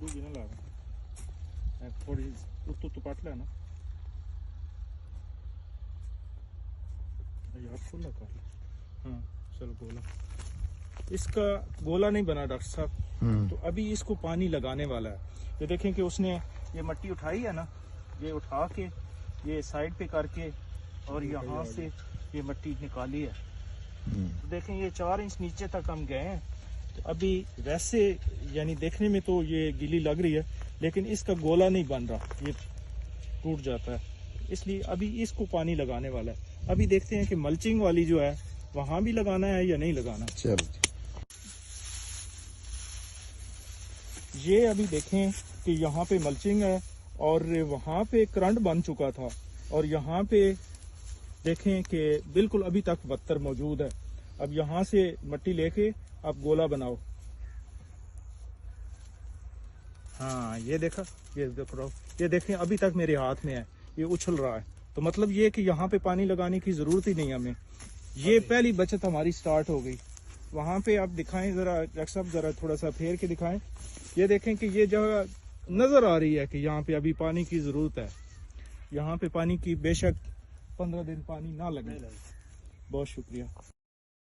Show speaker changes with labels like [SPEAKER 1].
[SPEAKER 1] दूगी ना लागा थोड़ी तो पाट लेना यार खुला कर ले। हाँ चलो गोला इसका गोला नहीं बना डॉक्टर साहब। तो अभी इसको पानी लगाने वाला है। ये देखें कि उसने ये मिट्टी उठाई है ना, ये उठा के ये साइड पे करके और यहाँ से ये मिट्टी निकाली है। तो देखें ये 4 इंच नीचे तक हम गए हैं। तो अभी वैसे यानी देखने में तो ये गीली लग रही है लेकिन इसका गोला नहीं बन रहा, ये टूट जाता है। इसलिए अभी इसको पानी लगाने वाला है। अभी देखते हैं कि मल्चिंग वाली जो है वहां भी लगाना है या नहीं लगाना।
[SPEAKER 2] चलो
[SPEAKER 1] ये अभी देखें कि यहाँ पे मल्चिंग है और वहाँ पे करंट बन चुका था और यहाँ पे देखें कि बिल्कुल अभी तक बत्तर मौजूद है। अब यहाँ से मिट्टी लेके आप गोला बनाओ। हाँ ये देखा, ये देखो, ये देखें अभी तक मेरे हाथ में है, ये उछल रहा है। तो मतलब ये कि यहाँ पे पानी लगाने की जरूरत ही नहीं हमें। ये पहली बचत हमारी स्टार्ट हो गई। वहाँ पे आप दिखाएं जरा डॉक्टर साहब, जरा थोड़ा सा फेर के दिखाएं। ये देखें कि ये जगह नजर आ रही है कि यहाँ पे अभी पानी की जरूरत है। यहाँ पे पानी की बेशक 15 दिन पानी ना लगे। बहुत शुक्रिया।